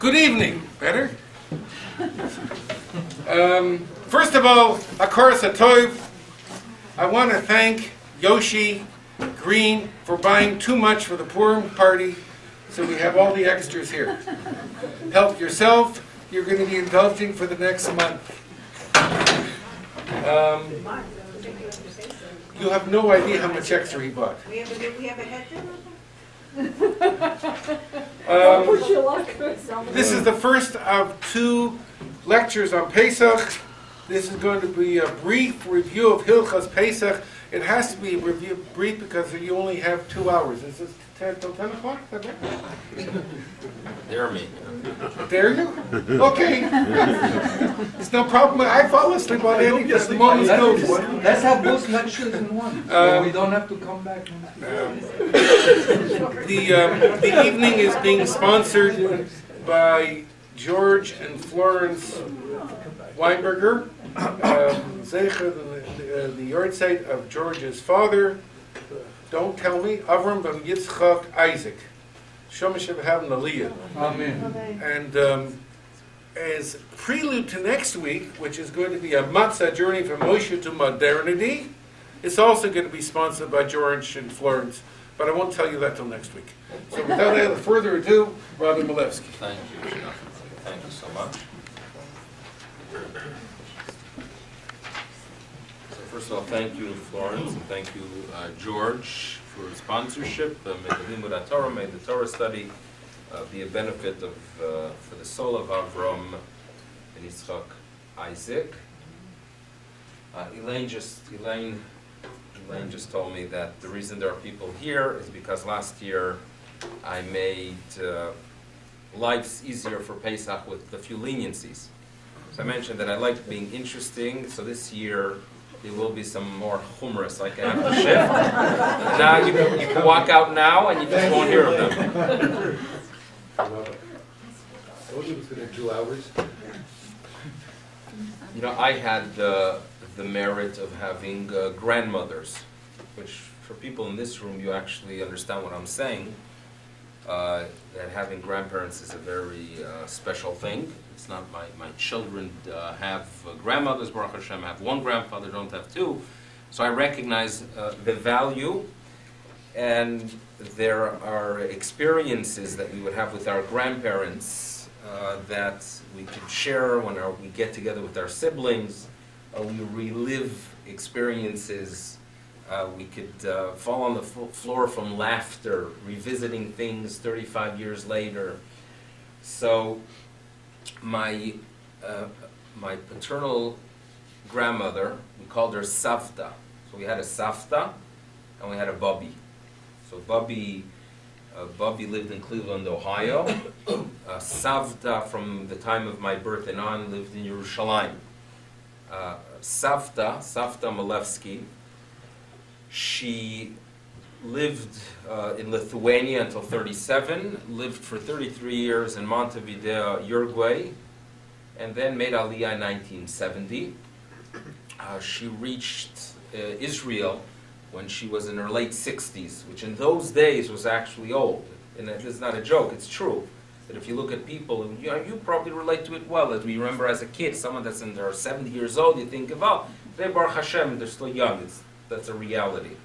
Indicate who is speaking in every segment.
Speaker 1: Good evening. Better? First of all, Akar Satov, I want to thank Yoshi Green for buying too much for the Purim party, so we have all the extras here. Help yourself. You're going to be indulging for the next month. You have no idea how much extra he bought.
Speaker 2: We have a head
Speaker 1: This is the first of 2 lectures on Pesach. This is going to be a brief review of Hilchos Pesach. It has to be brief because you only have 2 hours. Is this 10 till 10 o'clock? Is that right?
Speaker 3: Dare me.
Speaker 1: Dare you? Okay. It's no problem. I fall asleep on any moment's notice.
Speaker 4: Let's have both lectures in one. So we don't have to come back.
Speaker 1: The evening is being sponsored by George and Florence Weinberger, Zecher, the yard site of George's father. Don't tell me, Avram ben Yitzchak Isaac. Shomesh Havim Aliyah.
Speaker 4: Amen.
Speaker 1: And as prelude to next week, which is going to be a matzah journey from Moshe to modernity, it's also going to be sponsored by George and Florence, but I won't tell you that till next week. So without any further ado, Rabbi Milevsky.
Speaker 3: Thank you. Thank you so much. So first of all, thank you, Florence, and thank you, George, for sponsorship. May the Limud Torah, may the Torah study be a benefit of for the soul of Avram and Yitzchak Isaac. Elaine just told me that the reason there are people here is because last year I made lives easier for Pesach with a few leniencies. So I mentioned that I like being interesting, so this year there will be some more humorous, like I have to shift. Now you can walk out now and you just won't hear of them.
Speaker 5: I told you it was going to 2 hours.
Speaker 3: You know, I had the merit of having grandmothers, which for people in this room, you actually understand what I'm saying. That having grandparents is a very special thing. It's not my children have grandmothers, Baruch Hashem, have one grandfather, don't have 2. So I recognize the value, and there are experiences that we would have with our grandparents that we could share when we get together with our siblings. We relive experiences. We could fall on the floor from laughter, revisiting things 35 years later. So my paternal grandmother, we called her Savta. So we had a Savta and we had a Bubby. So Bubby lived in Cleveland, Ohio. Savta, from the time of my birth and on, lived in Yerushalayim. Savta Milevsky, she lived in Lithuania until 37, lived for 33 years in Montevideo, Uruguay, and then made Aliyah in 1970. She reached Israel when she was in her late 60s, which in those days was actually old. And it's not a joke, it's true. That if you look at people, and you probably relate to it well, as we remember as a kid, someone that's in their 70 years old, you think of, oh, they're Baruch Hashem, they're still young. That's a reality.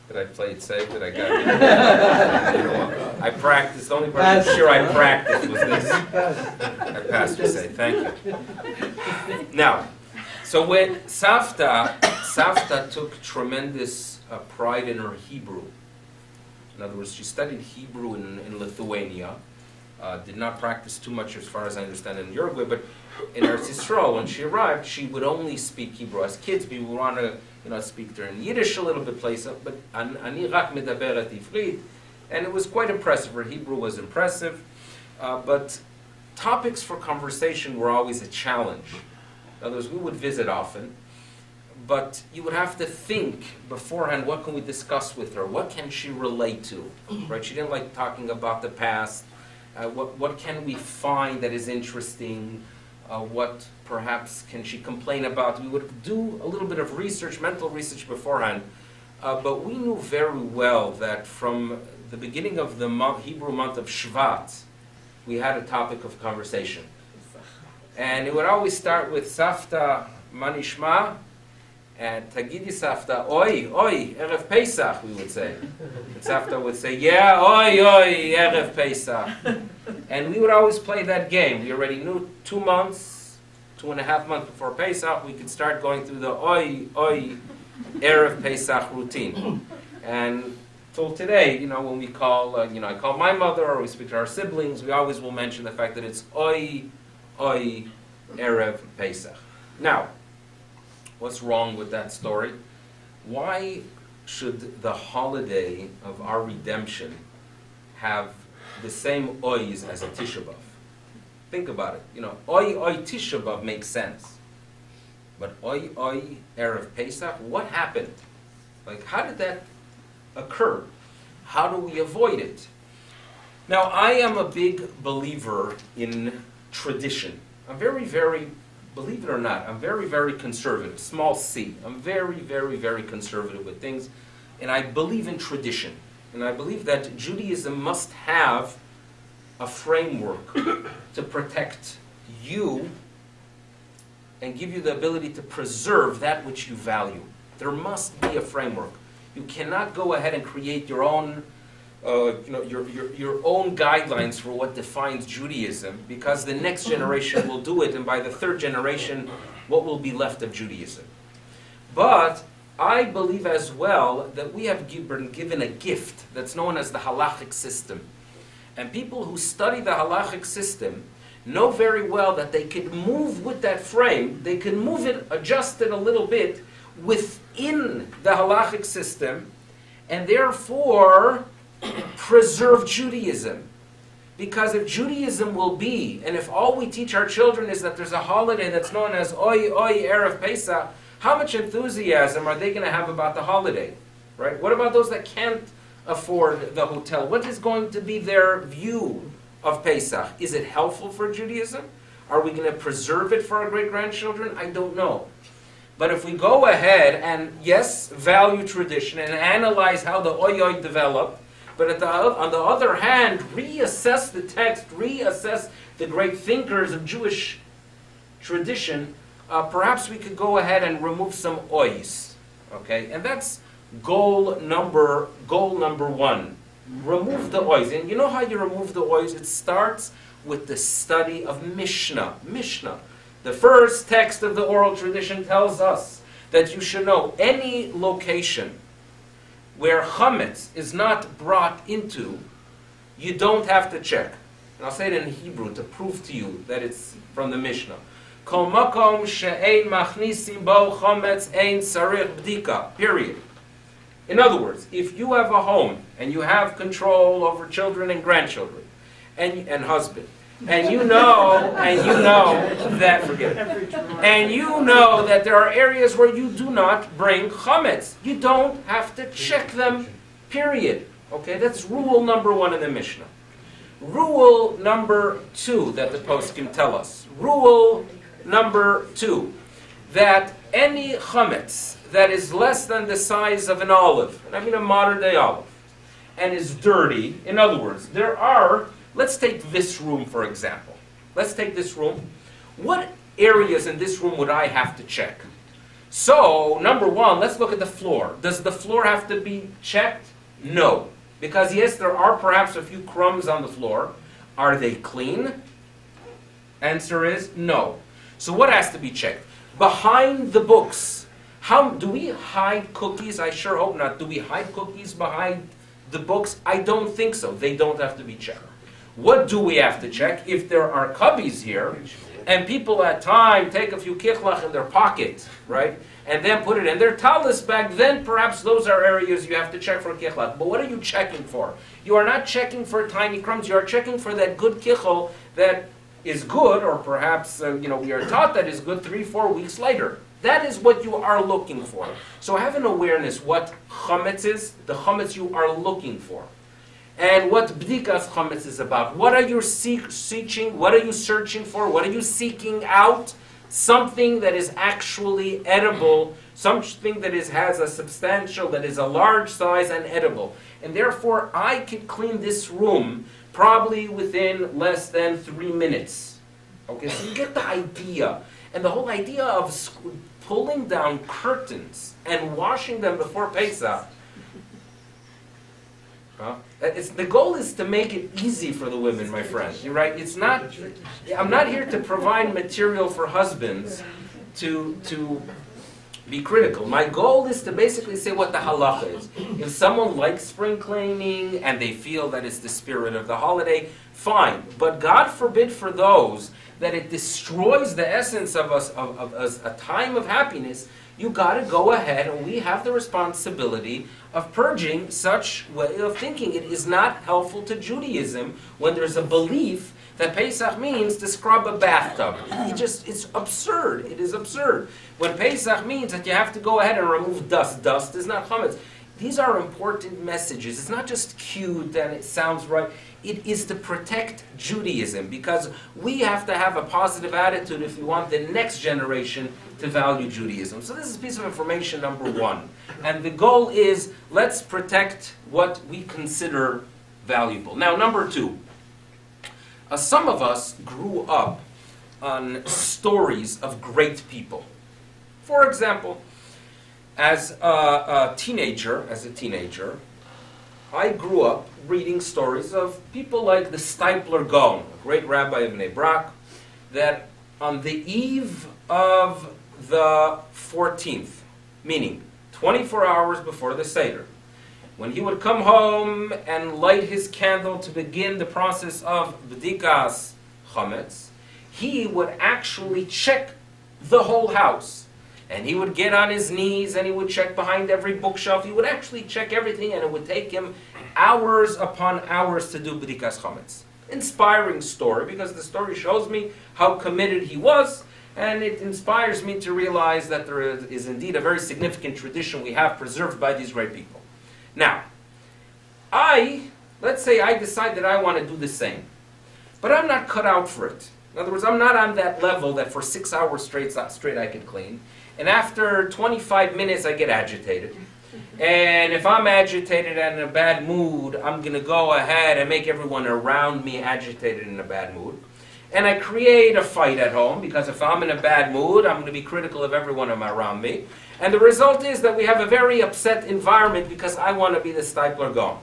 Speaker 3: Did I play it safe? Did I get it? I practiced. The only part I'm sure I practiced was this. I passed, you say. Thank you. Now, so when Savta took tremendous pride in her Hebrew. In other words, she studied Hebrew in Lithuania. Did not practice too much, as far as I understand, in Uruguay. But in Eretz Yisrael, when she arrived, she would only speak Hebrew. As kids, we would want to speak to her in Yiddish a little bit, but ani rak medaberet ivrit, and it was quite impressive. Her Hebrew was impressive, but topics for conversation were always a challenge. In other words, we would visit often, but you would have to think beforehand, what can we discuss with her? What can she relate to? Right? She didn't like talking about the past. What can we find that is interesting? What perhaps can she complain about? We would do a little bit of research, mental research beforehand, but we knew very well that from the beginning of the Hebrew month of Shvat, we had a topic of conversation. And it would always start with Safta Manishma, and Tagidi Safta, Oi, Erev Pesach, we would say. And Safta would say, yeah, oi, Erev Pesach. And we would always play that game. We already knew 2 months, 2.5 months before Pesach, we could start going through the Oi, Erev Pesach routine. And till today, when we call, I call my mother or we speak to our siblings, we always will mention the fact that it's Oi, Erev Pesach. Now, what's wrong with that story? Why should the holiday of our redemption have the same ois as a Tisha B'Av? Think about it. Oi Tisha B'Av makes sense. But oi Erev Pesach, what happened? How did that occur? How do we avoid it? Now, I am a big believer in tradition. I'm very, very, believe it or not, I'm very, very conservative, small c. I'm very, very, very conservative with things. And I believe in tradition. And I believe that Judaism must have a framework to protect you and give you the ability to preserve that which you value. There must be a framework. You cannot go ahead and create your own your own guidelines for what defines Judaism, because the next generation will do it, and by the third generation, what will be left of Judaism? But I believe as well that we have been given a gift that's known as the halachic system. And people who study the halachic system know very well that they can move with that frame, they can move it, adjust it a little bit within the halachic system, and therefore preserve Judaism. Because if Judaism will be, and if all we teach our children is that there's a holiday that's known as Oi Erev Pesach, how much enthusiasm are they going to have about the holiday? Right? What about those that can't afford the hotel? What is going to be their view of Pesach? Is it helpful for Judaism? Are we going to preserve it for our great-grandchildren? I don't know. But if we go ahead and, yes, value tradition and analyze how the Oy developed, but on the other hand, reassess the text, reassess the great thinkers of Jewish tradition, perhaps we could go ahead and remove some ois. Okay? And that's goal number one. Remove the ois. And you know how you remove the ois? It starts with the study of Mishnah. Mishnah. The first text of the oral tradition tells us that you should know any location where chametz is not brought into, you don't have to check. And I'll say it in Hebrew to prove to you that it's from the Mishnah. Kol makom she'ein machnisim bo chametz ein sarich bdika. Period. In other words, if you have a home and you have control over children and grandchildren and husband, and you know that, forget it. And you know that there are areas where you do not bring chametz. You don't have to check them, period. Okay, that's rule number one in the Mishnah. Rule number two that the poskim tell us. Rule number two, that any chametz that is less than the size of an olive, and I mean a modern day olive, and is dirty, in other words, let's take this room for example. Let's take this room. What areas in this room would I have to check? So, number one, let's look at the floor. Does the floor have to be checked? No. Because yes, there are perhaps a few crumbs on the floor. Are they clean? Answer is no. So what has to be checked? Behind the books. Do we hide cookies? I sure hope not. Do we hide cookies behind the books? I don't think so. They don't have to be checked. What do we have to check? If there are cubbies here, and people at time take a few kichlach in their pocket, right, and then put it in their talis bag, then perhaps those are areas you have to check for kichlach. But what are you checking for? You are not checking for tiny crumbs. You are checking for that good kichel that is good, or perhaps we are taught that is good 3-4 weeks later. That is what you are looking for. So have an awareness what chametz is, the chametz you are looking for. And what bdikas chametz is about. What are you seeking? What are you searching for? What are you seeking out? Something that is actually edible, something that has a substantial, that is a large size and edible. and therefore I could clean this room probably within less than 3 minutes. Okay, so you get the idea. And the whole idea of pulling down curtains and washing them before Pesach, the goal is to make it easy for the women, my friend. You're right. It's not. I'm not here to provide material for husbands to be critical. My goal is to basically say what the halacha is. If someone likes spring cleaning and they feel that it's the spirit of the holiday, fine. But God forbid for those that it destroys the essence of us of a time of happiness. You got to go ahead, and we have the responsibility of purging such way of thinking. It is not helpful to Judaism when there's a belief that Pesach means to scrub a bathtub. It's absurd. It is absurd. When Pesach means that you have to go ahead and remove dust. Dust is not chametz. These are important messages. It's not just cute and it sounds right. It is to protect Judaism, because we have to have a positive attitude if we want the next generation to value Judaism. So this is a piece of information number one. And the goal is, let's protect what we consider valuable. Now, number two. Some of us grew up on stories of great people. For example, as a teenager, I grew up reading stories of people like the Steipler Gaon, a great rabbi of Bnei Brak, that on the eve of the 14th, meaning 24 hours before the Seder, when he would come home and light his candle to begin the process of b'dikas chametz, he would actually check the whole house. And he would get on his knees and he would check behind every bookshelf. He would actually check everything, and it would take him hours upon hours to do b'dikas chametz. Inspiring story, because the story shows me how committed he was, and it inspires me to realize that there is indeed a very significant tradition we have preserved by these great people. Now, let's say I decide that I want to do the same, but I'm not cut out for it. In other words, I'm not on that level that for 6 hours straight I can clean, and after 25 minutes I get agitated. And if I'm agitated and in a bad mood, I'm going to go ahead and make everyone around me agitated and in a bad mood. And I create a fight at home, because if I'm in a bad mood, I'm going to be critical of everyone around me. And the result is that we have a very upset environment because I want to be the Steipler Gaon.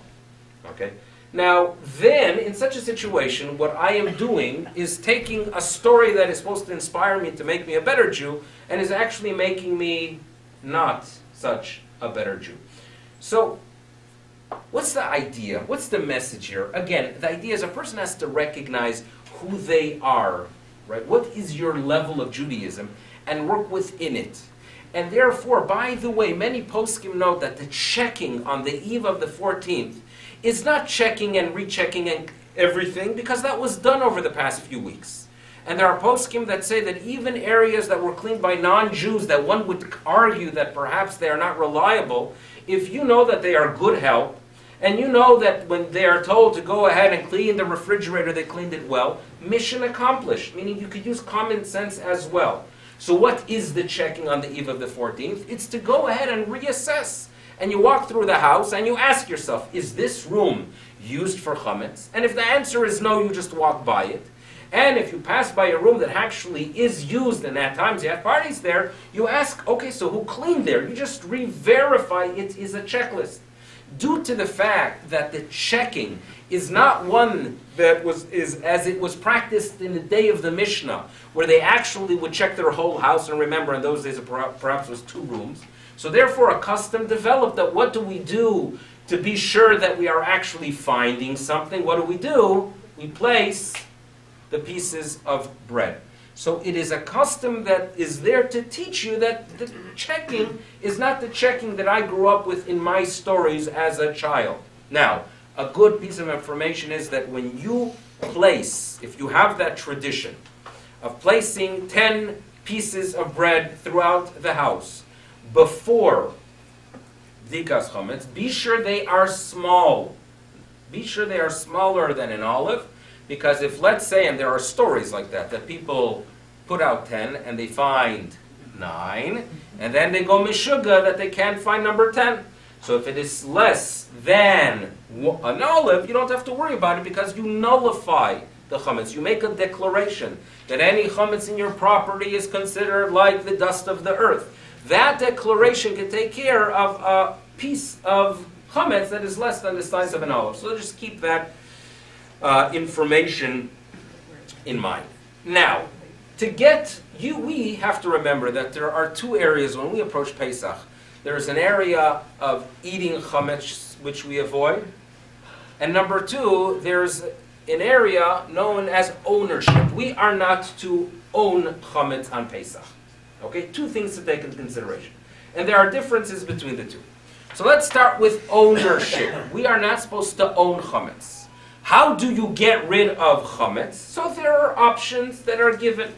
Speaker 3: Okay? Now, then, in such a situation, what I am doing is taking a story that is supposed to inspire me to make me a better Jew, and is actually making me not such a better Jew. So, what's the idea? What's the message here? Again, the idea is a person has to recognize who they are, right? What is your level of Judaism, and work within it. And therefore, by the way, many poskim note that the checking on the eve of the 14th is not checking and rechecking and everything, because that was done over the past few weeks. And there are poskim that say that even areas that were cleaned by non-Jews, that one would argue that perhaps they are not reliable, if you know that they are good help, and you know that when they are told to go ahead and clean the refrigerator, they cleaned it well, mission accomplished, meaning you could use common sense as well. So what is the checking on the eve of the 14th? It's to go ahead and reassess. And you walk through the house and you ask yourself, is this room used for chametz? And if the answer is no, you just walk by it. And if you pass by a room that actually is used, and at times you have parties there, you ask, okay, so who cleaned there? You just re-verify it is a checklist. Due to the fact that the checking is not one that is as it was practiced in the day of the Mishnah, where they actually would check their whole house, and remember in those days it perhaps was 2 rooms. So therefore a custom developed that what do we do to be sure that we are actually finding something? What do? We place the pieces of bread. So it is a custom that is there to teach you that the checking is not the checking that I grew up with in my stories as a child. Now, a good piece of information is that when you place, if you have that tradition of placing 10 pieces of bread throughout the house before Dikas Chametz, be sure they are small. Be sure they are smaller than an olive. Because if, let's say, and there are stories like that, that people put out 10 and they find 9, and then they go mishuga that they can't find number 10. So if it is less than an olive, you don't have to worry about it because you nullify the chametz. You make a declaration that any chametz in your property is considered like the dust of the earth. That declaration can take care of a piece of chametz that is less than the size of an olive. So just keep that information in mind. Now, we have to remember that there are two areas when we approach Pesach. There's an area of eating chametz which we avoid, and number two, there's an area known as ownership. We are not to own chametz on Pesach. Okay, two things to take into consideration, and there are differences between the two. So let's start with ownership. We are not supposed to own chametz. How do you get rid of chametz? So there are options that are given.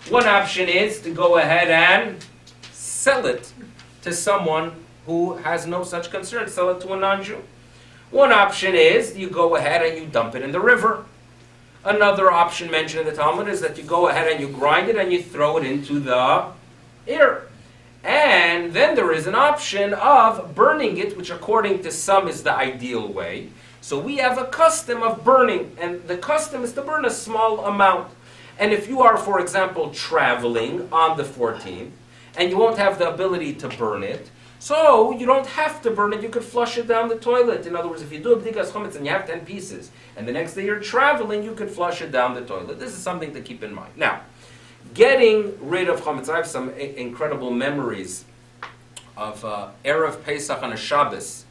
Speaker 3: One option is to go ahead and sell it to someone who has no such concern, sell it to a non-Jew. One option is you go ahead and you dump it in the river. Another option mentioned in the Talmud is that you go ahead and you grind it and you throw it into the air. And then there is an option of burning it, which according to some is the ideal way. So we have a custom of burning, and the custom is to burn a small amount. And if you are, for example, traveling on the 14th, and you won't have the ability to burn it, so you don't have to burn it, you could flush it down the toilet. In other words, if you do a b'dikas chametz and you have 10 pieces, and the next day you're traveling, you could flush it down the toilet. This is something to keep in mind. Now, getting rid of chametz, I have some incredible memories of Erev Pesach on a Shabbos,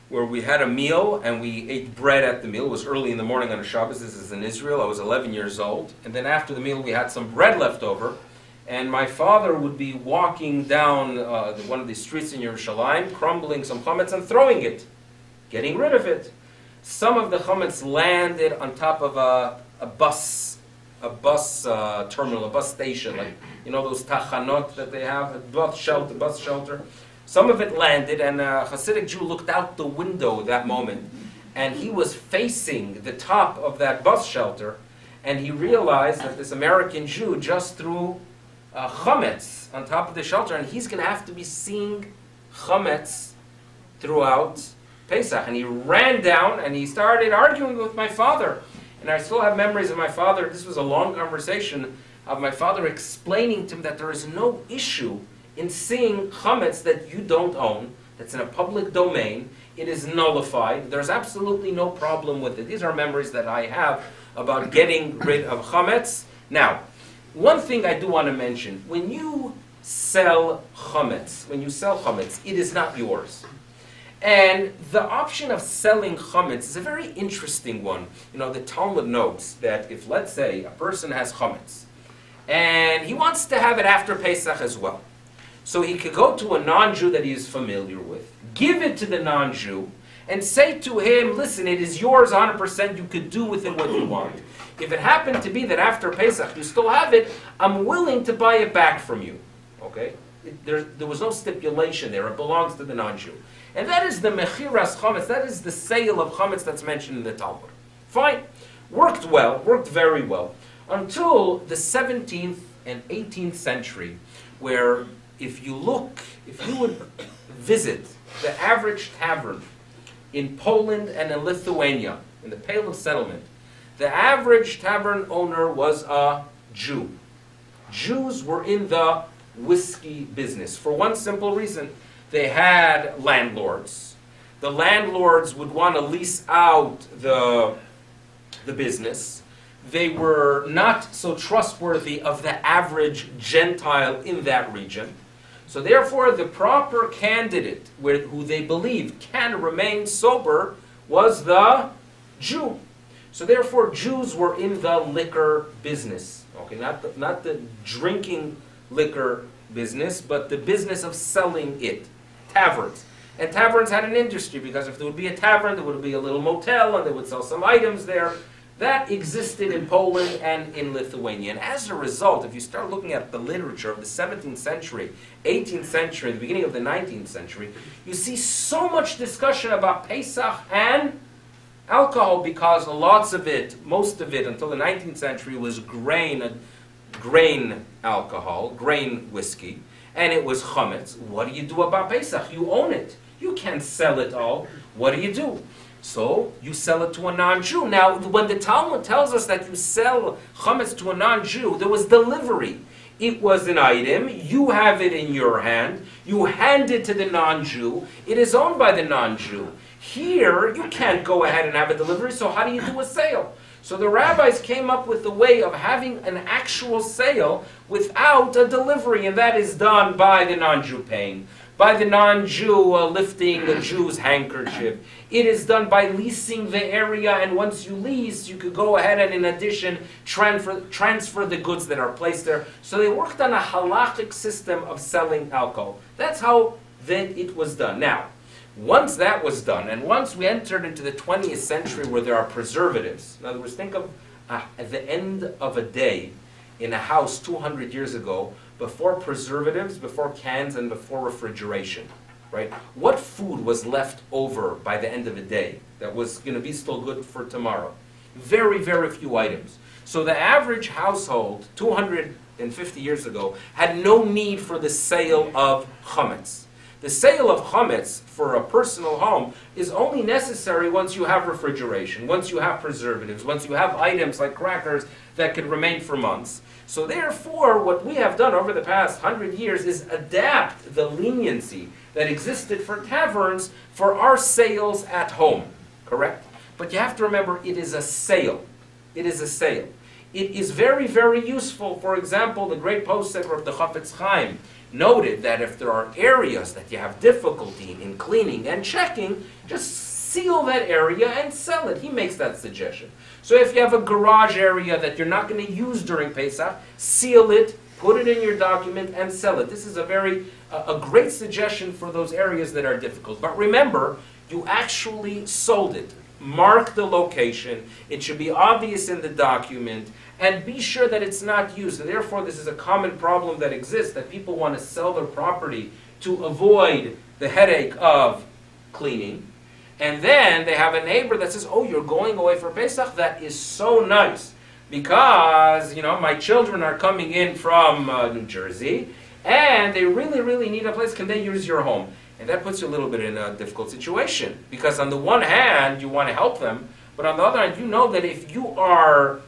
Speaker 3: where we had a meal and we ate bread at the meal. It was early in the morning on a Shabbos. This is in Israel. I was 11 years old. And then after the meal, we had some bread left over. And my father would be walking down one of the streets in Yerushalayim, crumbling some chametz and throwing it, getting rid of it. Some of the chametz landed on top of a bus terminal, a bus station, like, you know, those tachanot that they have, a bus shelter. Some of it landed, and a Hasidic Jew looked out the window that moment, and he was facing the top of that bus shelter, and he realized that this American Jew just threw chametz on top of the shelter, and he's going to have to be seeing chametz throughout Pesach. And he ran down, and he started arguing with my father. And I still have memories of my father. This was a long conversation of my father explaining to him that there is no issue in seeing chametz that you don't own, that's in a public domain. It is nullified. There's absolutely no problem with it. These are memories that I have about getting rid of chametz. Now, one thing I do want to mention, when you sell chametz, it is not yours. And the option of selling chametz is a very interesting one. You know, the Talmud notes that if, let's say, a person has chametz, and he wants to have it after Pesach as well, so he could go to a non-Jew that he is familiar with, give it to the non-Jew, and say to him, listen, it is yours 100%, you could do with it what you want. If it happened to be that after Pesach you still have it, I'm willing to buy it back from you. Okay? There was no stipulation there. It belongs to the non-Jew. And that is the mechiras chametz. That is the sale of chametz that's mentioned in the Talmud. Fine. Worked well. Worked very well. Until the 17th and 18th century, where if you would visit the average tavern in Poland and in Lithuania, in the Pale of Settlement, the average tavern owner was a Jew. Jews were in the whiskey business for one simple reason. They had landlords. The landlords would want to lease out the business. They were not so trustworthy of the average Gentile in that region. So therefore, the proper candidate who they believed can remain sober was the Jew. So therefore, Jews were in the liquor business. Okay, not the drinking liquor business, but the business of selling it. Taverns. And taverns had an industry, because if there would be a tavern, there would be a little motel, and they would sell some items there. That existed in Poland and in Lithuania. And as a result, if you start looking at the literature of the 17th century, 18th century, the beginning of the 19th century, you see so much discussion about Pesach and alcohol, because lots of it, most of it, until the 19th century, was grain alcohol, grain whiskey, and it was chametz. What do you do about Pesach? You own it. You can't sell it all. What do? So you sell it to a non-Jew. Now, when the Talmud tells us that you sell chametz to a non-Jew, there was delivery. It was an item, you have it in your hand, you hand it to the non-Jew, it is owned by the non-Jew. Here, you can't go ahead and have a delivery, so how do you do a sale? So the rabbis came up with the way of having an actual sale without a delivery, and that is done by the non-Jew paying, by the non-Jew lifting the Jew's handkerchief. It is done by leasing the area, and once you lease, you could go ahead and in addition transfer the goods that are placed there. So they worked on a halachic system of selling alcohol. That's how then it was done. Now, once that was done, and once we entered into the 20th century where there are preservatives, in other words, think of at the end of a day in a house 200 years ago, before preservatives, before cans, and before refrigeration, right? What food was left over by the end of the day that was going to be still good for tomorrow? Very, very few items. So the average household 250 years ago had no need for the sale of chametz. The sale of chametz for a personal home is only necessary once you have refrigeration, once you have preservatives, once you have items like crackers that could remain for months. So therefore, what we have done over the past 100 years is adapt the leniency that existed for taverns for our sales at home, correct? But you have to remember, it is a sale. It is a sale. It is very, very useful. For example, the great posek of the Chafetz Chaim noted that if there are areas that you have difficulty in cleaning and checking, just seal that area and sell it. He makes that suggestion. So if you have a garage area that you're not going to use during Pesach, seal it, put it in your document, and sell it. This is a great suggestion for those areas that are difficult. But remember, you actually sold it. Mark the location. It should be obvious in the document. And be sure that it's not used. And therefore, this is a common problem that exists, that people want to sell their property to avoid the headache of cleaning. And then they have a neighbor that says, oh, you're going away for Pesach? That is so nice. Because, my children are coming in from New Jersey, and they really, really need a place. Can they use your home? And that puts you a little bit in a difficult situation. Because on the one hand, you want to help them. But on the other hand, you know that if you are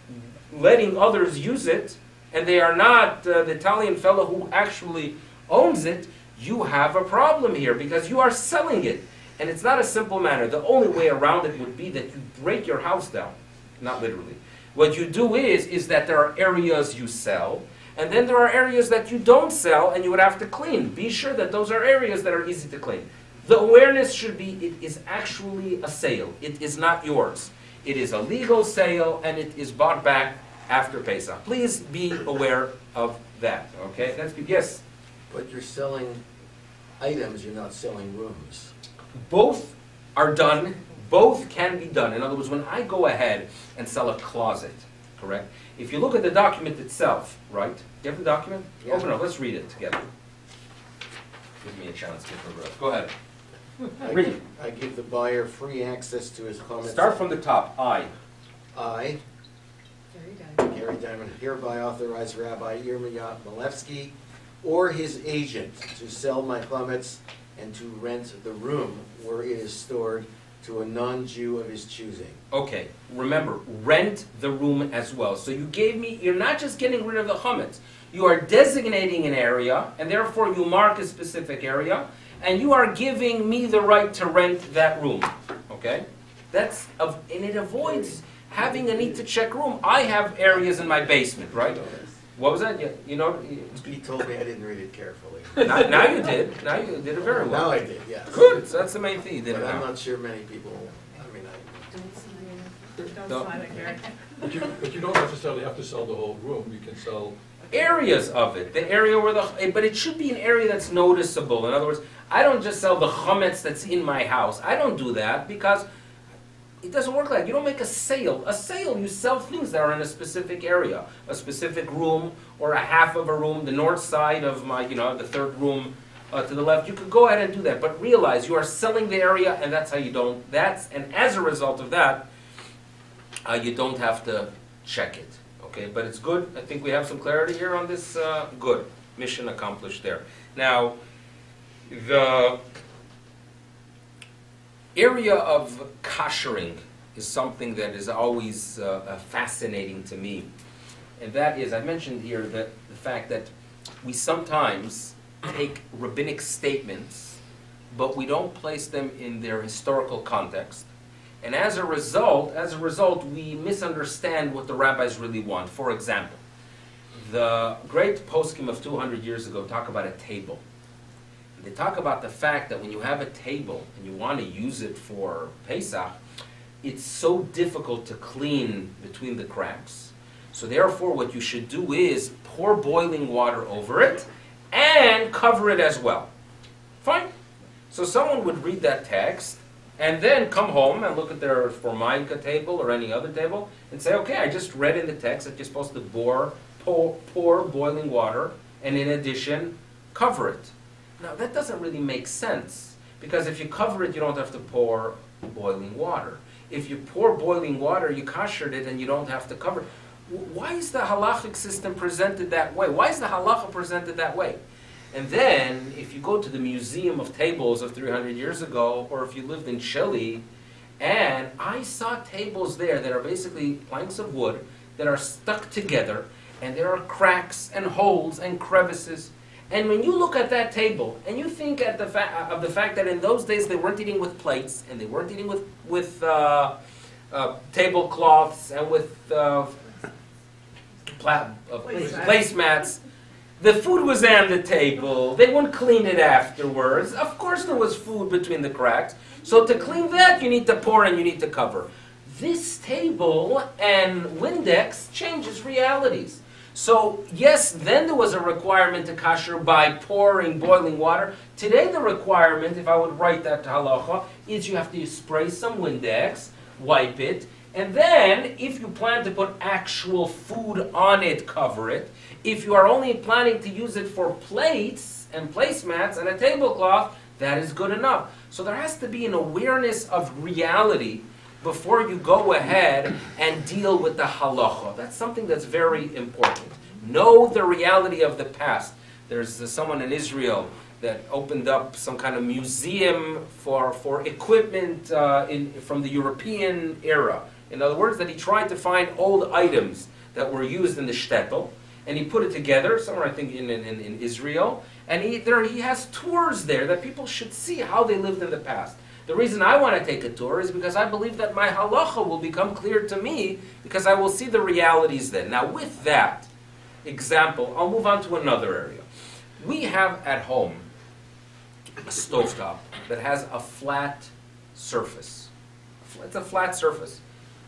Speaker 3: letting others use it, and they are not the Italian fellow who actually owns it, you have a problem here, because you are selling it. And it's not a simple matter. The only way around it would be that you break your house down. Not literally. What you do is that there are areas you sell, and then there are areas that you don't sell, and you would have to clean. Be sure that those are areas that are easy to clean. The awareness should be, it is actually a sale. It is not yours. It is a legal sale, and it is bought back after Pesach. Please be aware of that. Okay? Yes?
Speaker 2: But you're selling items, you're not selling rooms.
Speaker 3: Both are done. Both can be done. In other words, when I go ahead and sell a closet, correct? If you look at the document itself, right? Do you have the document?
Speaker 2: Yeah.
Speaker 3: Open it up. Let's read it together. Give me a chance to progress. Go ahead. Read.
Speaker 2: I give the buyer free access to his chametz.
Speaker 3: Start from the top. I,
Speaker 2: Gary Diamond, hereby authorize Rabbi Milevsky or his agent to sell my chametz and to rent the room where it is stored to a non-Jew of his choosing.
Speaker 3: Okay, remember, rent the room as well. So you're not just getting rid of the chametz. You are designating an area, and therefore you mark a specific area, and you are giving me the right to rent that room. Okay? And it avoids having a need to check room. I have areas in my basement, right? What was that?
Speaker 2: He told me I didn't read it carefully.
Speaker 3: Now you did. Now you did it very well.
Speaker 2: Now I did, yes.
Speaker 3: Good. So that's the main thing you did.
Speaker 2: But I'm
Speaker 3: now.
Speaker 2: not sure many people,
Speaker 3: No.
Speaker 6: Don't sign it, Gary.
Speaker 5: But you don't necessarily have to sell the whole room, you can sell...
Speaker 3: Areas of it. The area where but it should be an area that's noticeable. In other words, I don't just sell the chametz that's in my house. I don't do that because it doesn't work like that. You don't make a sale. A sale, you sell things that are in a specific area, a specific room, or a half of a room, the north side of my, the third room to the left. You could go ahead and do that, but realize you are selling the area, and that's how you don't. And as a result of that, you don't have to check it. Okay, but it's good. I think we have some clarity here on this. Good. Mission accomplished there. Now, area of koshering is something that is always fascinating to me. And that is, I mentioned here that the fact that we sometimes take rabbinic statements, but we don't place them in their historical context. And as a result, we misunderstand what the rabbis really want. For example, the great poskim of 200 years ago talk about a table. They talk about the fact that when you have a table and you want to use it for Pesach, it's so difficult to clean between the cracks. So therefore, what you should do is pour boiling water over it and cover it as well. Fine. So someone would read that text and then come home and look at their Formica table or any other table and say, okay, I just read in the text that you're supposed to pour boiling water and in addition, cover it. Now that doesn't really make sense, because if you cover it, you don't have to pour boiling water. If you pour boiling water, you koshered it and you don't have to cover it. Why is the halachic system presented that way? Why is the halacha presented that way? And then, if you go to the Museum of Tables of 300 years ago, or if you lived in Chile, and I saw tables there that are basically planks of wood that are stuck together, and there are cracks and holes and crevices. And when you look at that table, and you think of the fact that in those days they weren't eating with plates, and they weren't eating with tablecloths, and with placemats. The food was on the table. They wouldn't clean it afterwards. Of course there was food between the cracks. So to clean that, you need to pour and you need to cover. This table and Windex changes realities. So yes, then there was a requirement to kosher by pouring boiling water. Today the requirement, if I would write that to halacha, is you have to spray some Windex, wipe it, and then, if you plan to put actual food on it, cover it. If you are only planning to use it for plates and placemats and a tablecloth, that is good enough. So there has to be an awareness of reality before you go ahead and deal with the halacha. That's something that's very important. Know the reality of the past. There's someone in Israel that opened up some kind of museum for equipment from the European era. In other words, that he tried to find old items that were used in the shtetl, and he put it together, somewhere I think in Israel, and he has tours there that people should see how they lived in the past. The reason I want to take a tour is because I believe that my halacha will become clear to me, because I will see the realities then. Now with that example, I'll move on to another area. We have at home a stovetop that has a flat surface. It's a flat surface.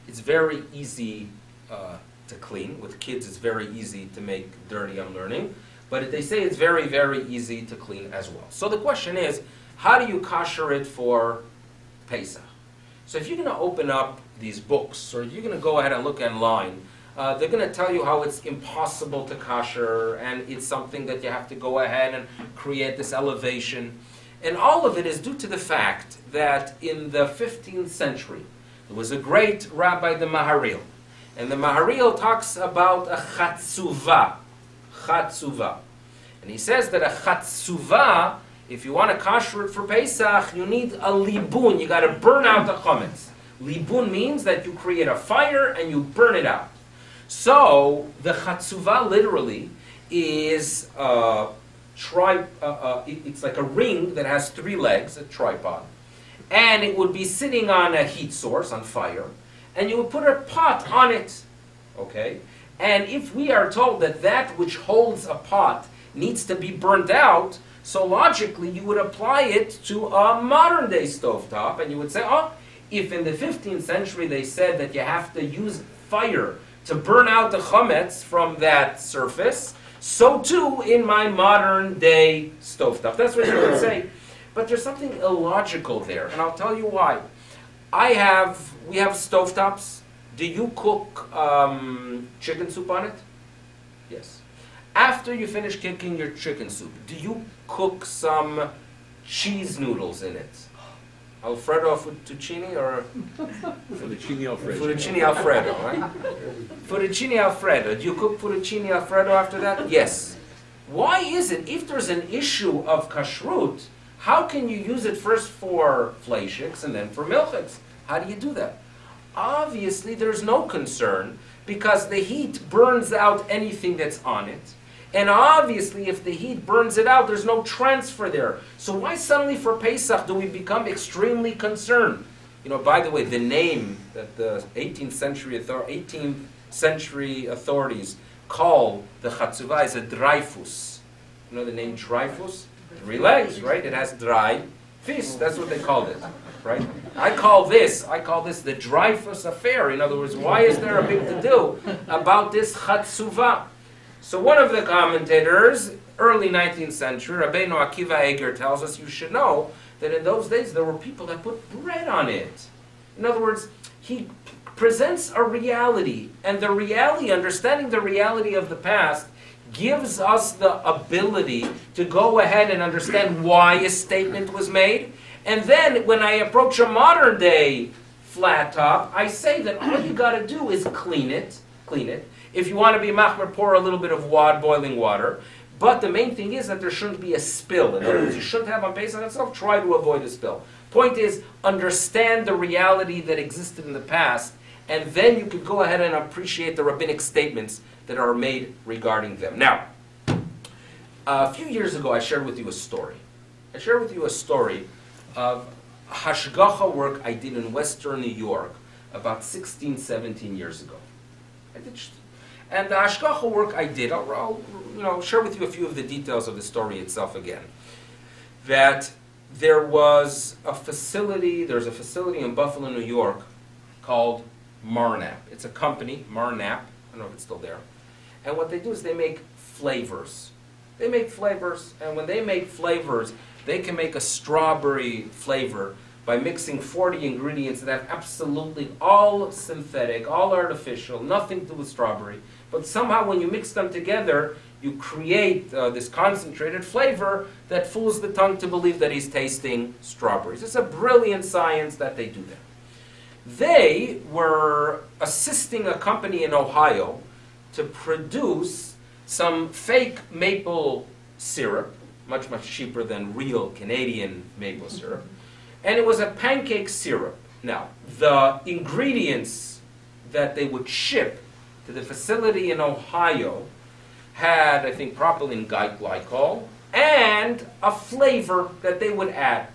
Speaker 3: It's very easy to clean. With kids, it's very easy to make dirty on learning. But they say it's very, very easy to clean as well. So the question is, how do you kosher it for Pesach? So if you're going to open up these books, or you're going to go ahead and look online, they're going to tell you how it's impossible to kosher, and it's something that you have to go ahead and create this elevation. And all of it is due to the fact that in the 15th century, there was a great rabbi, the Maharil. And the Maharil talks about a chatzuva. Chatzuva. And he says that a chatzuva, if you want to kosher it for Pesach, you need a libun. You got to burn out the chametz. Libun means that you create a fire and you burn it out. So the chatzuva literally is it's like a ring that has 3 legs, a tripod. And it would be sitting on a heat source, on fire, and you would put a pot on it, okay? And if we are told that that which holds a pot needs to be burnt out, so logically you would apply it to a modern day stovetop, and you would say, oh, if in the 15th century they said that you have to use fire to burn out the chametz from that surface, so too in my modern day stovetop. That's what you would say. But there's something illogical there, and I'll tell you why. We have stovetops. Do you cook chicken soup on it? Yes. After you finish cooking your chicken soup, do you cook some cheese noodles in it? Alfredo fettuccine or
Speaker 5: Fettuccine Alfredo.
Speaker 3: Fettuccine Alfredo, right? Fettuccine Alfredo. Do you cook fettuccine Alfredo after that? Yes. Why is it, if there's an issue of kashrut, How can you use it first for fleishiks and then for milchiks? How do you do that? Obviously, there's no concern because the heat burns out anything that's on it. And obviously, if the heat burns it out, there's no transfer there. So why suddenly for Pesach do we become extremely concerned? You know, by the way, the name that the 18th century authorities call the chatzuvah is a dreifus. You know the name dreifus? 3 legs, right? It has dry fist. That's what they called it, right? I call this the Dreyfus affair. In other words, why is there a big to-do about this chatzuvah? So one of the commentators, early 19th century, Rabbeinu Akiva Eger, tells us you should know that in those days there were people that put bread on it. In other words, he presents a reality, and the reality, understanding the reality of the past, gives us the ability to go ahead and understand why a statement was made. And then when I approach a modern day flat top, I say that all you got to do is clean it. If you want to be machmer, pour a little bit of boiling water. But the main thing is that there shouldn't be a spill. In other words, you shouldn't have on Pesach itself, try to avoid a spill. Point is, understand the reality that existed in the past, and then you could go ahead and appreciate the rabbinic statements that are made regarding them. Now, a few years ago, I shared with you a story. I shared with you a story of hashgacha work I did in Western New York about 16, 17 years ago. And the hashgacha work I did, I'll share with you a few of the details of the story itself again. That there's a facility in Buffalo, New York, called Marnap. It's a company, Marnap. I don't know if it's still there. And what they do is they make flavors. And when they make flavors, they can make a strawberry flavor by mixing 40 ingredients that have absolutely all synthetic, all artificial, nothing to do with strawberry. But somehow when you mix them together, you create this concentrated flavor that fools the tongue to believe that he's tasting strawberries. It's a brilliant science that they do there. They were assisting a company in Ohio to produce some fake maple syrup, much, much cheaper than real Canadian maple syrup. And it was a pancake syrup. Now, the ingredients that they would ship to the facility in Ohio had, I think, propylene glycol and a flavor that they would add.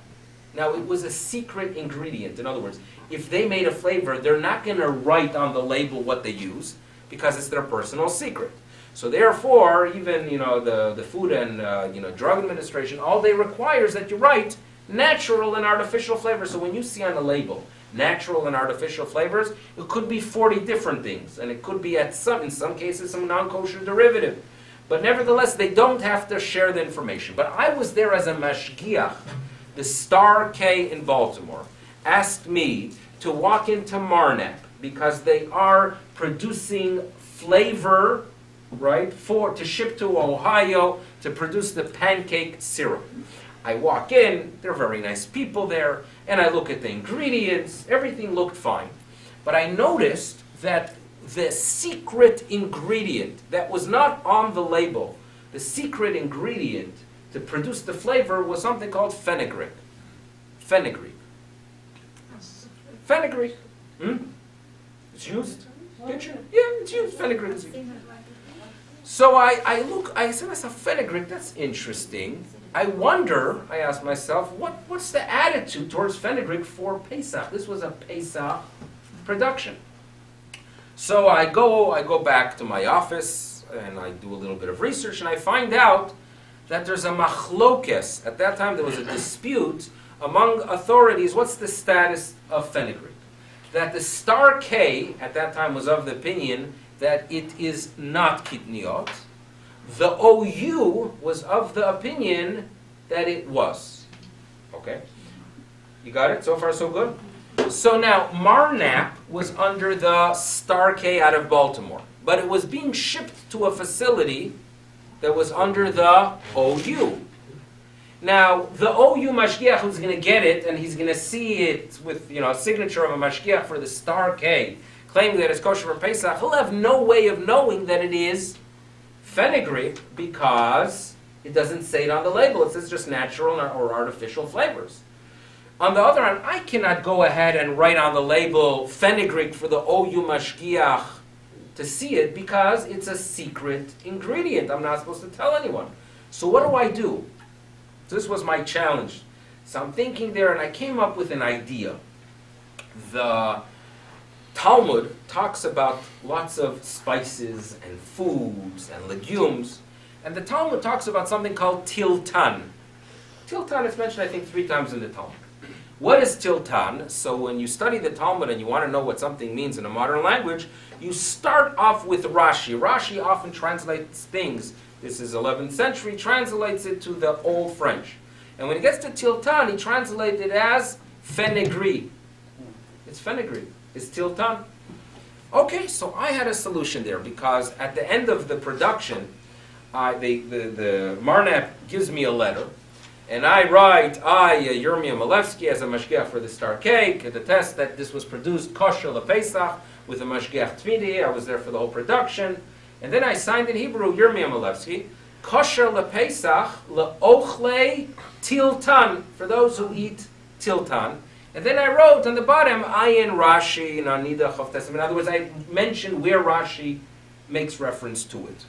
Speaker 3: Now, it was a secret ingredient. In other words, if they made a flavor, they're not going to write on the label what they use because it's their personal secret. So therefore, even the Food and Drug Administration, all they require is that you write natural and artificial flavors. So when you see on the label natural and artificial flavors, it could be 40 different things, and it could be in some cases some non-kosher derivative. But nevertheless, they don't have to share the information. But I was there as a mashgiach. The Star K in Baltimore asked me to walk into Marnap because they are producing flavor, right, to ship to Ohio to produce the pancake syrup. I walk in, they're very nice people there, and I look at the ingredients, everything looked fine. But I noticed that the secret ingredient that was not on the label, the secret ingredient to produce the flavor was something called fenugreek. Fenugreek. It's used? Kitchen? Yeah, it's used. Fenugreek is used. So I said to myself, fenugreek, that's interesting. I wonder, I asked myself, what's the attitude towards fenugreek for Pesach? This was a Pesach production. So I go back to my office and I do a little bit of research and I find out that there's a machlokes. At that time there was a dispute among authorities. What's the status of fenugreek? That the Star K at that time was of the opinion that it is not kitniot. The OU was of the opinion that it was. Okay? You got it? So far so good? So now, Marnap was under the Star K out of Baltimore. But it was being shipped to a facility that was under the OU. Now, the OU mashgiach who's going to get it, and he's going to see it with a signature of a mashgiach for the Star K, claiming that it's kosher for Pesach, he'll have no way of knowing that it is fenugreek because It doesn't say it on the label. It says just natural or artificial flavors. On the other hand, I cannot go ahead and write on the label fenugreek for the OU mashgiach to see it because it's a secret ingredient. I'm not supposed to tell anyone. So what do? This was my challenge. So I'm thinking there, and I came up with an idea. The Talmud talks about lots of spices and foods and legumes, and the Talmud talks about something called tiltan. Tiltan is mentioned, I think, 3 times in the Talmud. What is tiltan? So when you study the Talmud and you want to know what something means in a modern language, you start off with Rashi. Rashi often translates things. This is 11th century, translates it to the Old French. And when it gets to tiltan, he translates it as fenugreek. It's fenugreek. It's tiltan. Okay, so I had a solution there because at the end of the production, the Marnap gives me a letter, and I write, Rabbi Milevsky, as a mashgiach for the star cake, the test that this was produced kosher Pesach with a mashgiach tmidi. I was there for the whole production. And then I signed in Hebrew, Rabbi Milevsky, kosher Pesach le'ochle tiltan, for those who eat tiltan. And then I wrote on the bottom, Ayin Rashi, Nanida Chavtes. In other words, I mentioned where Rashi makes reference to it.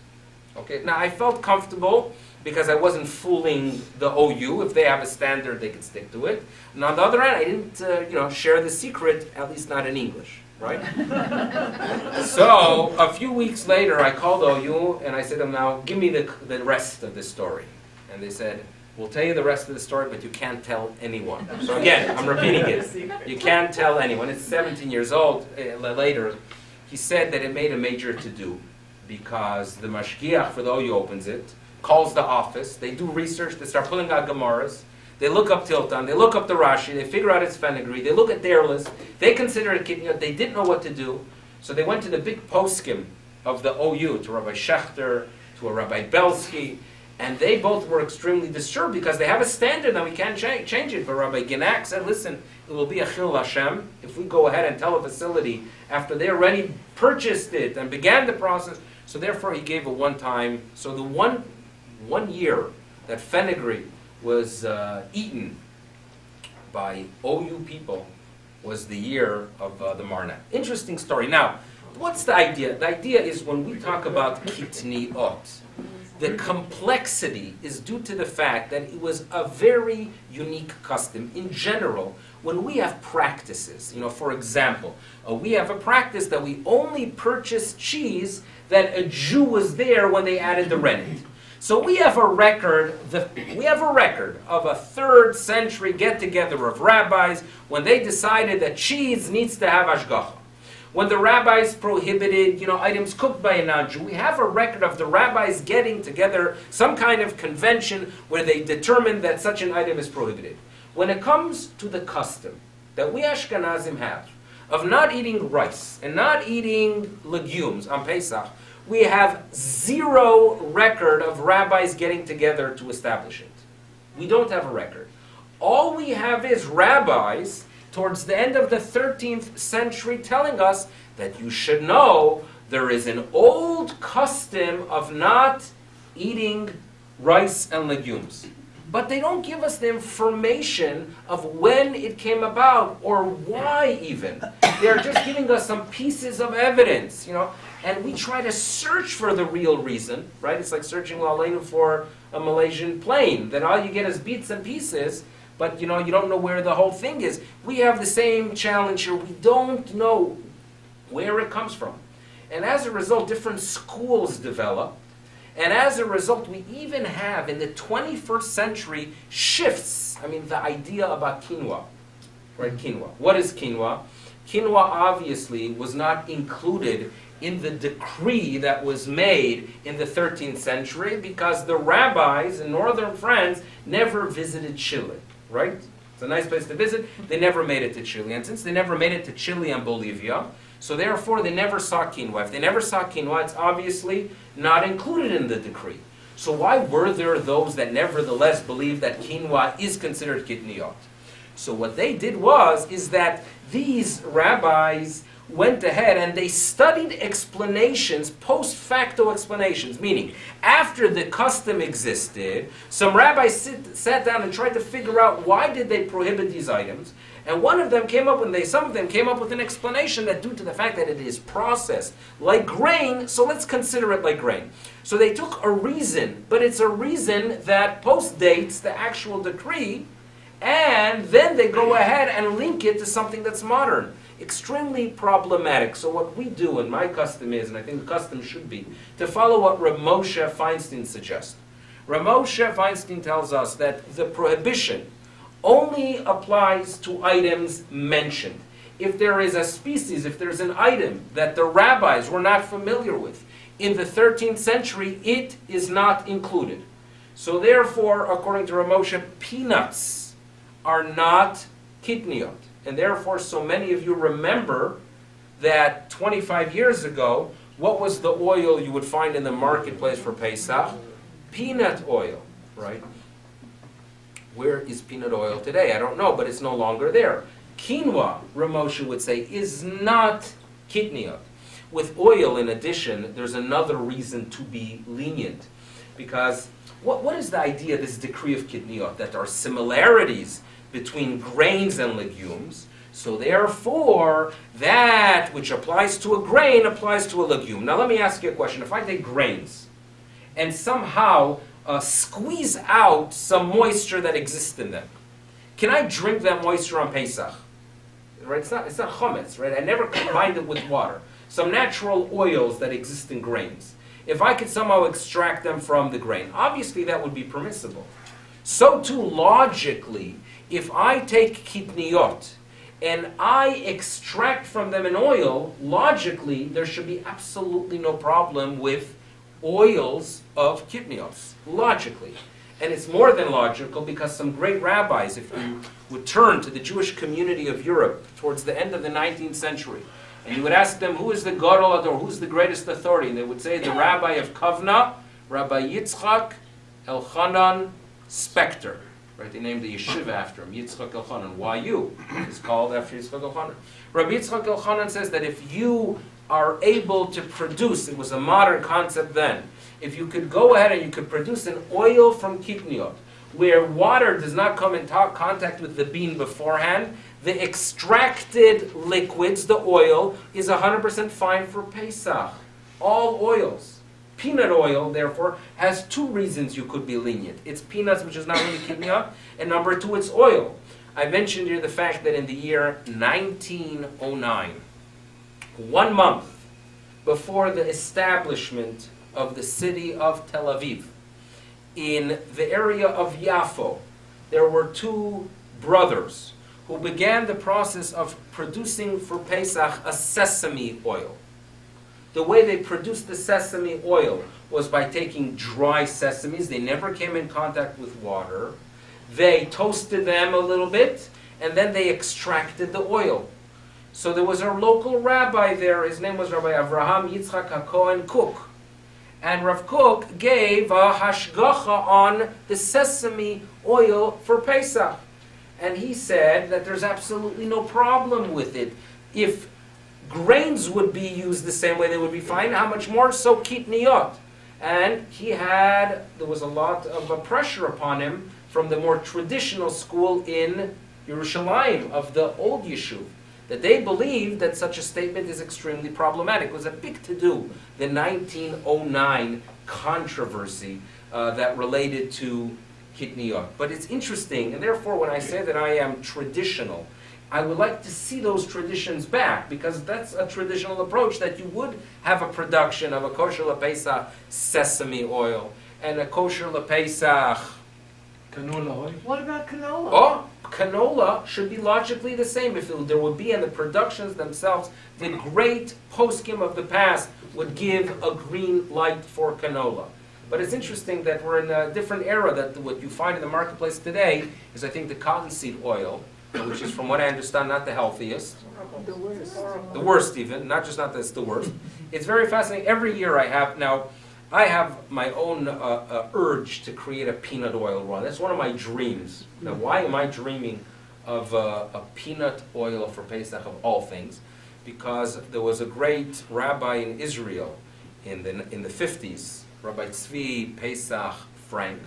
Speaker 3: Okay, now I felt comfortable because I wasn't fooling the OU. If they have a standard, they could stick to it. And on the other hand, I didn't, share the secret, at least not in English, right? So a few weeks later, I called OU and I said to them, now give me the rest of the story. And they said, we'll tell you the rest of the story, but you can't tell anyone. So again, I'm repeating it. You can't tell anyone. It's 17 years old. Later, he said that it made a major to-do because the mashgiach for the OU opens it, calls the office, they do research, they start pulling out Gemaras, they look up Tiltan, they look up the Rashi, they figure out it's fenugreek, they look at their list, they consider it kitniyot, they didn't know what to do, so they went to the big poskim of the OU, to Rabbi Schechter, to a Rabbi Belsky, and they both were extremely disturbed because they have a standard and we can't change it. But Rabbi Genak said, listen, it will be a chil Hashem if we go ahead and tell a facility after they already purchased it and began the process. So therefore he gave a one-time, so the one year that fenugreek was eaten by OU people was the year of the Marna. Interesting story. Now, what's the idea? The idea is when we talk about kitniot, the complexity is due to the fact that it was a very unique custom. In general, when we have practices, for example, we have a practice that we only purchase cheese that a Jew was there when they added the rennet. So we have a record of a 3rd century get-together of rabbis when they decided that cheese needs to have ashgacha. When the rabbis prohibited, items cooked by a non-Jew, we have a record of the rabbis getting together some kind of convention where they determined that such an item is prohibited. When it comes to the custom that we Ashkenazim have of not eating rice and not eating legumes on Pesach, we have 0 record of rabbis getting together to establish it. We don't have a record. All we have is rabbis towards the end of the 13th century telling us that you should know there is an old custom of not eating rice and legumes. But they don't give us the information of when it came about or why even. They're just giving us some pieces of evidence, and we try to search for the real reason, right? It's like searching for a Malaysian plane, that all you get is bits and pieces, but you don't know where the whole thing is. We have the same challenge here. We don't know where it comes from. And as a result, different schools develop. And as a result, we even have, in the 21st century, shifts. The idea about quinoa. Right, quinoa. What is quinoa? Quinoa obviously was not included in the decree that was made in the 13th century because the rabbis in northern France never visited Chile. Right? It's a nice place to visit. They never made it to Chile. And since they never made it to Chile and Bolivia, so therefore they never saw quinoa. If they never saw quinoa, it's obviously not included in the decree. So why were there those that nevertheless believed that quinoa is considered kitniot? So what they did is that these rabbis went ahead and they studied explanations, post facto explanations, meaning after the custom existed, some rabbis sat down and tried to figure out why did they prohibit these items, and some of them came up with an explanation that due to the fact that it is processed like grain, so let's consider it like grain. So they took a reason, but it's a reason that postdates the actual decree, and then they go ahead and link it to something that's modern. Extremely problematic. So what we do, and my custom is, and I think the custom should be, to follow what Rav Moshe Feinstein suggests. Rav Moshe Feinstein tells us that the prohibition only applies to items mentioned. If there is a species, if there's an item that the rabbis were not familiar with in the 13th century, it is not included. So therefore, according to Rav Moshe, peanuts are not kitniot. And therefore, so many of you remember that 25 years ago, what was the oil you would find in the marketplace for Pesach? Peanut oil, right? Where is peanut oil today? I don't know, but it's no longer there. Quinoa, Rav Moshe would say, is not kitniot. With oil, in addition, there's another reason to be lenient. Because what is the idea of this decree of kitniot? That there are similarities between grains and legumes, so therefore that which applies to a grain applies to a legume. Now let me ask you a question. If I take grains and somehow squeeze out some moisture that exists in them, can I drink that moisture on Pesach? Right? It's not chametz, right? I never combined it with water. Some natural oils that exist in grains. If I could somehow extract them from the grain, obviously that would be permissible. So too, logically, if I take kitniot and I extract from them an oil, logically there should be absolutely no problem with oils of kitnios, logically. And it's more than logical because some great rabbis, if you would turn to the Jewish community of Europe towards the end of the 19th century, and you would ask them who is the Gadol or who's the greatest authority, and they would say the Rabbi of Kovna, Rabbi Yitzchak Elchanan Spector. Right, they named the yeshiva after him, Yitzchak Elchanan. YU is called after Yitzchak Elchanan. Rabbi Yitzchak Elchanan says that if you are able to produce, it was a modern concept then, if you could go ahead and you could produce an oil from kitniot, where water does not come in contact with the bean beforehand, the extracted liquids, the oil, is 100% fine for Pesach. All oils. Peanut oil, therefore, has two reasons you could be lenient. It's peanuts, which is not really kitniot, and number two, it's oil. I mentioned here the fact that in the year 1909, 1 month before the establishment of the city of Tel Aviv, in the area of Yafo, there were two brothers who began the process of producing for Pesach a sesame oil. The way they produced the sesame oil was by taking dry sesames. They never came in contact with water. They toasted them a little bit, and then they extracted the oil. So there was a local rabbi there. His name was Rabbi Avraham Yitzchak HaKohen Cook. And Rav Cook gave a hashgacha on the sesame oil for Pesach. And he said that there's absolutely no problem with it. If grains would be used the same way, they would be fine. How much more so kitniot? And there was a lot of pressure upon him from the more traditional school in Yerushalayim, of the old Yeshuv, that they believed that such a statement is extremely problematic. It was a big to-do, the 1909 controversy that related to kitniot. But it's interesting, and therefore when I say that I am traditional, I would like to see those traditions back, because that's a traditional approach, that you would have a production of a kosher LePesach sesame oil and a kosher LePesach
Speaker 4: Canola oil.
Speaker 6: What about canola?
Speaker 3: Oh, canola should be logically the same. If there would be in the productions themselves, the great poskim of the past would give a green light for canola. But it's interesting that we're in a different era, that what you find in the marketplace today is, I think, the cottonseed oil, which is, from what I understand, not the healthiest.
Speaker 6: The worst.
Speaker 3: The worst even, not just not that it's the worst. It's very fascinating. Every year I have my own urge to create a peanut oil run. That's one of my dreams. Now, why am I dreaming of a peanut oil for Pesach of all things? because there was a great rabbi in Israel in the 50s, Rabbi Tzvi Pesach Frank,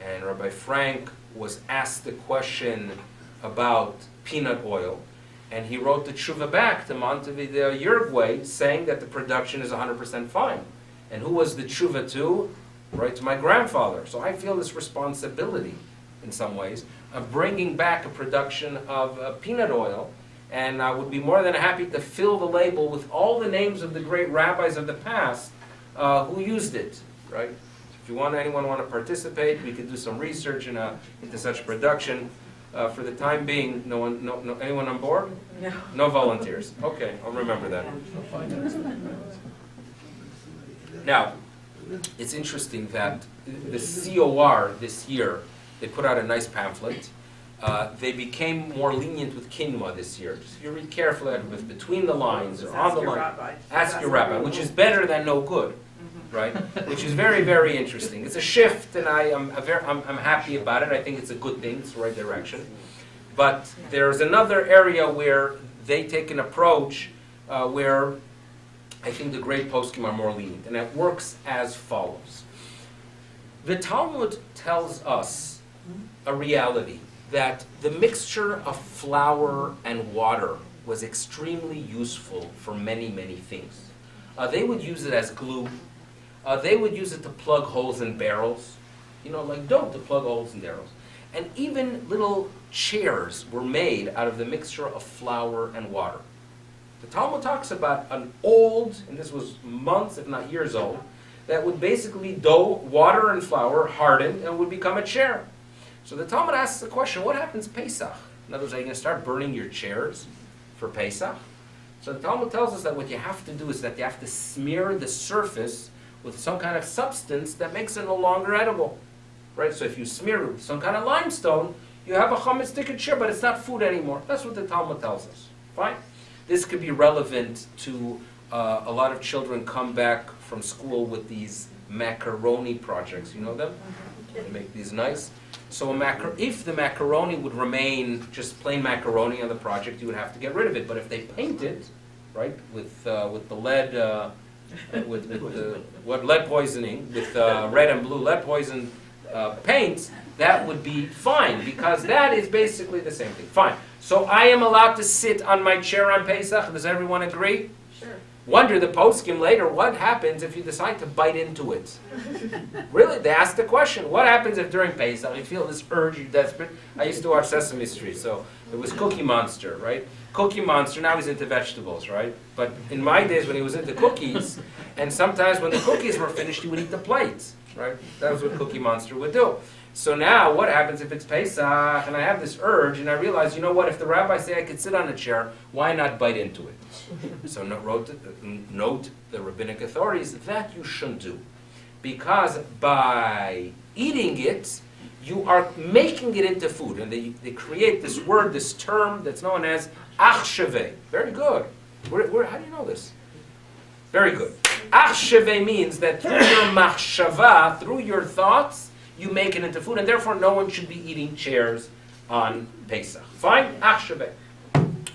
Speaker 3: and Rabbi Frank was asked a question about peanut oil, and he wrote the tshuva back to Montevideo, Uruguay, saying that the production is 100% fine. And who was the tshuva to? Right, to my grandfather. So I feel this responsibility, in some ways, of bringing back a production of peanut oil, and I would be more than happy to fill the label with all the names of the great rabbis of the past who used it, right? If anyone want to participate, we could do some research into such production. For the time being, anyone on board?
Speaker 6: No.
Speaker 3: No volunteers. Okay, I'll remember that. Now, it's interesting that the COR this year, they put out a nice pamphlet. They became more lenient with quinoa this year. So you read carefully with between the lines or on the line. Ask your rabbi, which is better than no good, right? Which is very, very interesting. It's a shift, and I'm happy about it. I think it's a good thing. It's the right direction. But there's another area where they take an approach where I think the great poskim are more lenient, and it works as follows. The Talmud tells us a reality that the mixture of flour and water was extremely useful for many, many things. They would use it as glue. They would use it to plug holes in barrels, like dough to plug holes in barrels. And even little chairs were made out of the mixture of flour and water. The Talmud talks about an old, and this was months, if not years old, that would basically dough, water, and flour hardened and would become a chair. So the Talmud asks the question, what happens Pesach? In other words, are you going to start burning your chairs for Pesach? So the Talmud tells us that what you have to do is that you have to smear the surface with some kind of substance that makes it no longer edible. Right? So if you smear it with some kind of limestone, you have a chametz tikkun chair, but it's not food anymore. That's what the Talmud tells us. Fine? This could be relevant to a lot of children come back from school with these macaroni projects. You know them? They make these nice. So if the macaroni would remain just plain macaroni on the project, you would have to get rid of it. But if they paint it, right, with the lead, lead poisoning, with red and blue lead poison paints, that would be fine, because that is basically the same thing. Fine. So I am allowed to sit on my chair on Pesach. Does everyone agree?
Speaker 6: Sure.
Speaker 3: Wonder the poskim later, what happens if you decide to bite into it? Really, they asked the question, what happens if during Pesach you feel this urge, you're desperate? I used to watch Sesame Street, so it was Cookie Monster, right? Cookie Monster, now he's into vegetables, right? But in my days when he was into cookies, and sometimes when the cookies were finished, he would eat the plate, right? That was what Cookie Monster would do. So now, what happens if it's Pesach, and I have this urge, and I realize, you know what, if the rabbis say I could sit on a chair, why not bite into it? So note the rabbinic authorities that you shouldn't do. Because by eating it, you are making it into food. And they create this word, this term that's known as achsheve. Very good. How do you know this? Very good. Achsheve means that through your machshava, through your thoughts, you make it into food, and therefore no one should be eating chairs on Pesach. Fine? Achsheve.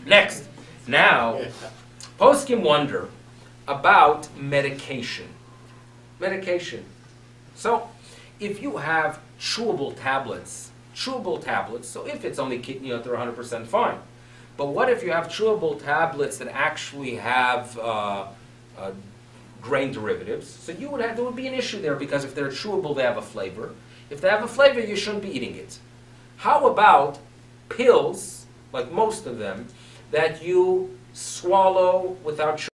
Speaker 3: Next. Now, poskim wonder about medication. Medication. So, if you have chewable tablets, so if it's only kitniyot, they're 100% fine. But what if you have chewable tablets that actually have grain derivatives? So there would be an issue there, because if they're chewable, they have a flavor. If they have a flavor, you shouldn't be eating it. How about pills, like most of them, that you swallow without